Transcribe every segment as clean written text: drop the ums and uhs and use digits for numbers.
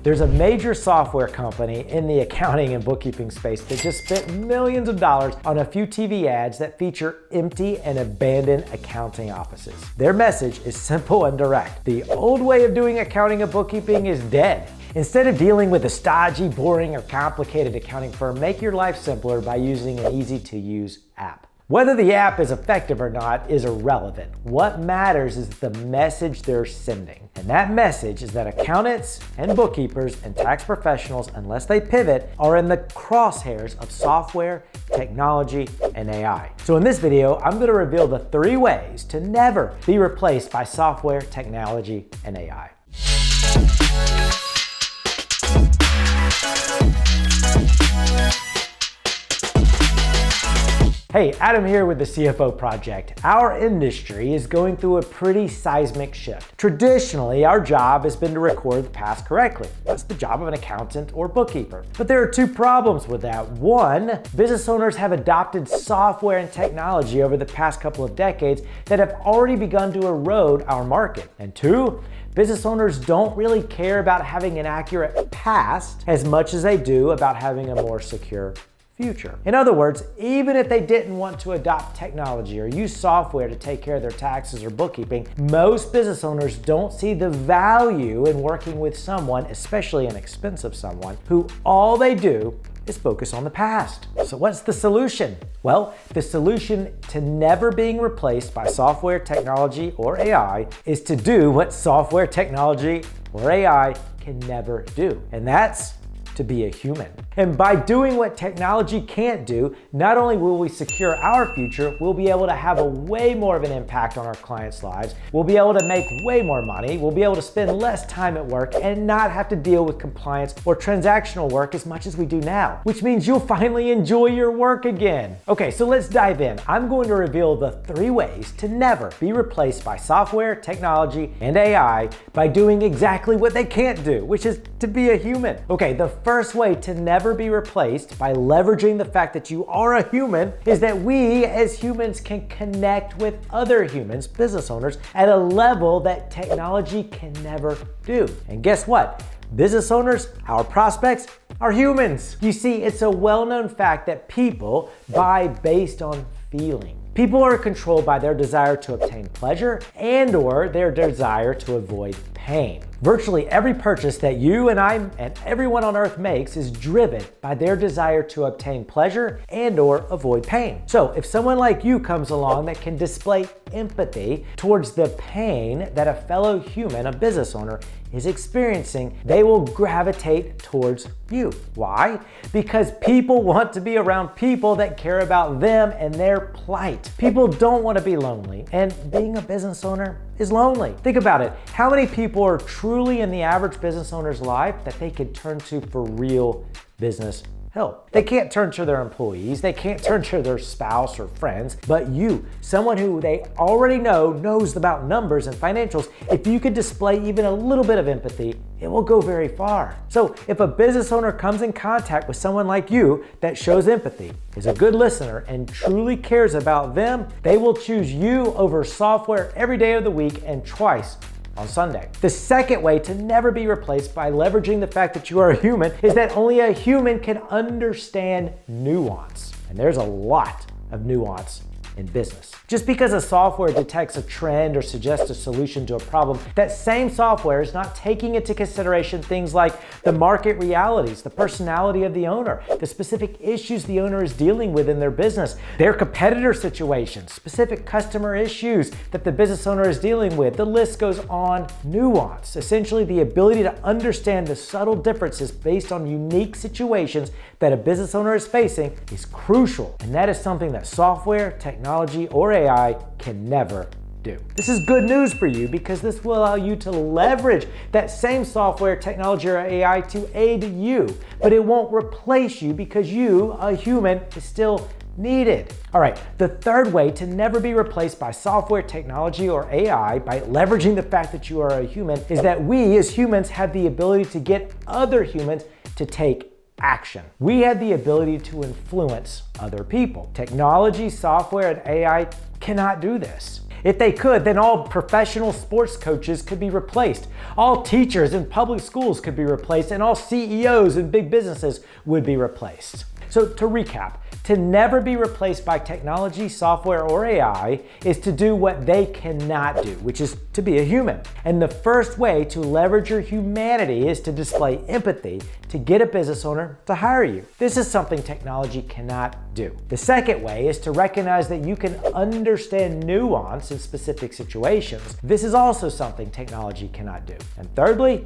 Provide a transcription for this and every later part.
There's a major software company in the accounting and bookkeeping space that just spent millions of dollars on a few TV ads that feature empty and abandoned accounting offices. Their message is simple and direct. The old way of doing accounting and bookkeeping is dead. Instead of dealing with a stodgy, boring, or complicated accounting firm, make your life simpler by using an easy-to-use app. Whether the app is effective or not is irrelevant. What matters is the message they're sending. And that message is that accountants and bookkeepers and tax professionals, unless they pivot, are in the crosshairs of software, technology, and AI. So in this video, I'm going to reveal the 3 ways to never be replaced by software, technology, and AI. Hey, Adam here with the CFO Project. Our industry is going through a pretty seismic shift. Traditionally, our job has been to record the past correctly. That's the job of an accountant or bookkeeper. But there are 2 problems with that. 1, business owners have adopted software and technology over the past couple of decades that have already begun to erode our market. And 2, business owners don't really care about having an accurate past as much as they do about having a more secure future. In other words, even if they didn't want to adopt technology or use software to take care of their taxes or bookkeeping, most business owners don't see the value in working with someone, especially an expensive someone, who all they do is focus on the past. So what's the solution? Well, the solution to never being replaced by software, technology, or AI is to do what software, technology, or AI can never do. And that's to be a human. And by doing what technology can't do, not only will we secure our future, we'll be able to have a way more of an impact on our clients' lives. We'll be able to make way more money. We'll be able to spend less time at work and not have to deal with compliance or transactional work as much as we do now, which means you'll finally enjoy your work again. Okay, so let's dive in. I'm going to reveal the 3 ways to never be replaced by software, technology, and AI by doing exactly what they can't do, which is to be a human. Okay, the first way to never be replaced by leveraging the fact that you are a human is that we as humans can connect with other humans, business owners, at a level that technology can never do. And guess what? Business owners, our prospects, are humans. You see, it's a well-known fact that people buy based on feeling. People are controlled by their desire to obtain pleasure and/or their desire to avoid pain. Virtually every purchase that you and I and everyone on earth makes is driven by their desire to obtain pleasure and/or avoid pain. So if someone like you comes along that can display empathy towards the pain that a fellow human, a business owner, is experiencing, they will gravitate towards you. Why? Because people want to be around people that care about them and their plight. People don't want to be lonely, and being a business owner is lonely. Think about it. How many people are truly in the average business owner's life that they could turn to for real business help? They can't turn to their employees, they can't turn to their spouse or friends, but you, someone who they already knows about numbers and financials, if you could display even a little bit of empathy, it will go very far. So if a business owner comes in contact with someone like you that shows empathy, is a good listener, and truly cares about them, they will choose you over software every day of the week and twice on Sunday. The second way to never be replaced by leveraging the fact that you are a human is that only a human can understand nuance. And there's a lot of nuance in business. Just because a software detects a trend or suggests a solution to a problem, that same software is not taking into consideration things like the market realities, the personality of the owner, the specific issues the owner is dealing with in their business, their competitor situations, specific customer issues that the business owner is dealing with. The list goes on. Nuance, essentially the ability to understand the subtle differences based on unique situations that a business owner is facing, is crucial. And that is something that software, technology, or AI can never do. This is good news for you because this will allow you to leverage that same software, technology, or AI to aid you, but it won't replace you because you, a human, is still needed. All right, the third way to never be replaced by software, technology, or AI by leveraging the fact that you are a human is that we as humans have the ability to get other humans to take action. We have the ability to influence other people. Technology, software, and AI cannot do this. If they could, then all professional sports coaches could be replaced. All teachers in public schools could be replaced, and all CEOs in big businesses would be replaced. So to recap, to never be replaced by technology, software, or AI is to do what they cannot do, which is to be a human. And the first way to leverage your humanity is to display empathy to get a business owner to hire you. This is something technology cannot do. The second way is to recognize that you can understand nuance in specific situations. This is also something technology cannot do. And thirdly,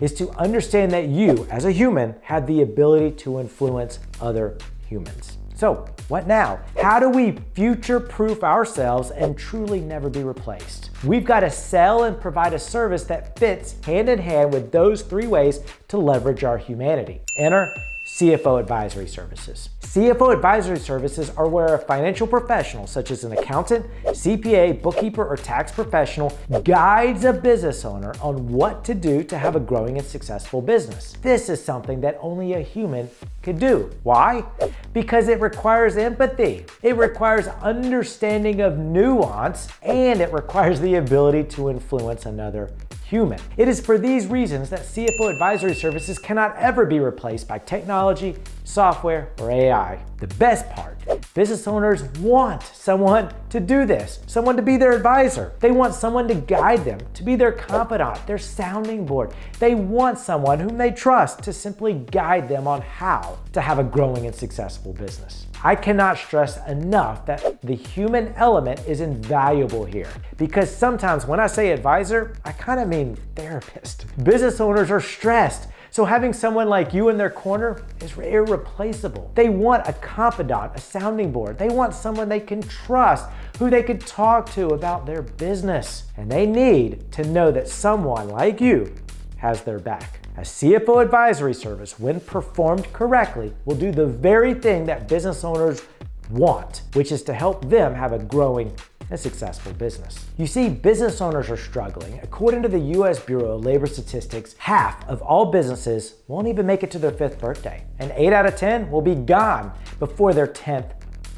is to understand that you, as a human, have the ability to influence other humans. So, what now? How do we future-proof ourselves and truly never be replaced? We've got to sell and provide a service that fits hand in hand with those three ways to leverage our humanity. Enter CFO advisory services. CFO advisory services are where a financial professional, such as an accountant, CPA, bookkeeper, or tax professional, guides a business owner on what to do to have a growing and successful business. This is something that only a human could do. Why? Because it requires empathy. It requires understanding of nuance, and it requires the ability to influence another human. It is for these reasons that CFO advisory services cannot ever be replaced by technology, software, or AI. The best part, business owners want someone to do this, someone to be their advisor. They want someone to guide them, to be their confidant, their sounding board. They want someone whom they trust to simply guide them on how to have a growing and successful business. I cannot stress enough that the human element is invaluable here, because sometimes when I say advisor, I kind of mean therapist. Business owners are stressed, so having someone like you in their corner is irreplaceable. They want a confidant, a sounding board. They want someone they can trust, who they could talk to about their business. And they need to know that someone like you has their back. A CFO advisory service, when performed correctly, will do the very thing that business owners want, which is to help them have a growing and successful business. You see, business owners are struggling. According to the U.S. Bureau of Labor Statistics, half of all businesses won't even make it to their 5th birthday, and 8 out of 10 will be gone before their 10th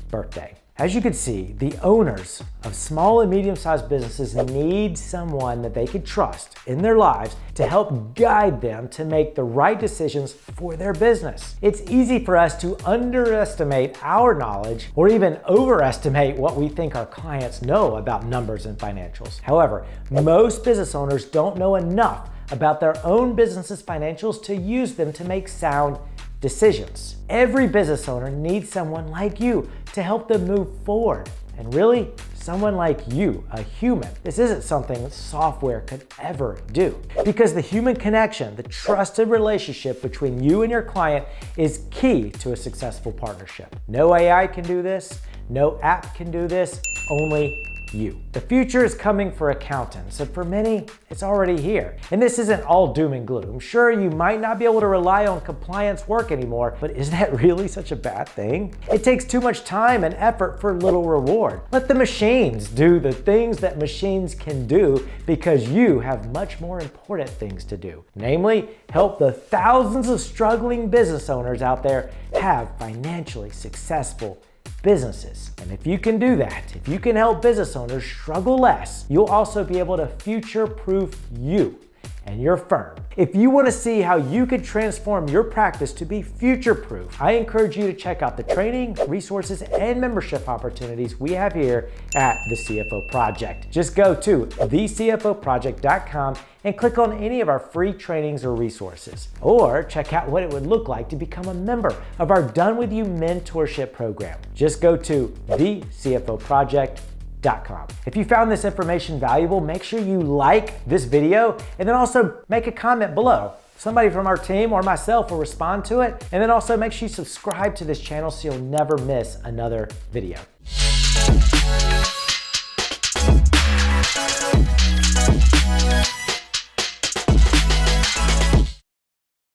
birthday. As you can see, the owners of small and medium-sized businesses need someone that they can trust in their lives to help guide them to make the right decisions for their business. It's easy for us to underestimate our knowledge or even overestimate what we think our clients know about numbers and financials. However, most business owners don't know enough about their own business's financials to use them to make sound decisions. Every business owner needs someone like you to help them move forward. And really, someone like you, a human. This isn't something software could ever do. Because the human connection, the trusted relationship between you and your client is key to a successful partnership. No AI can do this, no app can do this, only you. The future is coming for accountants, and for many, it's already here. And this isn't all doom and gloom. Sure, you might not be able to rely on compliance work anymore, but is that really such a bad thing? It takes too much time and effort for little reward. Let the machines do the things that machines can do, because you have much more important things to do. Namely, help the thousands of struggling business owners out there have financially successful businesses. And if you can do that, if you can help business owners struggle less, you'll also be able to future-proof you and your firm. If you want to see how you could transform your practice to be future-proof, I encourage you to check out the training, resources, and membership opportunities we have here at the CFO Project. Just go to thecfoproject.com and click on any of our free trainings or resources. Or check out what it would look like to become a member of our Done With You mentorship program. Just go to thecfoproject.com. If you found this information valuable, make sure you like this video and then also make a comment below. Somebody from our team or myself will respond to it. And then also make sure you subscribe to this channel so you'll never miss another video.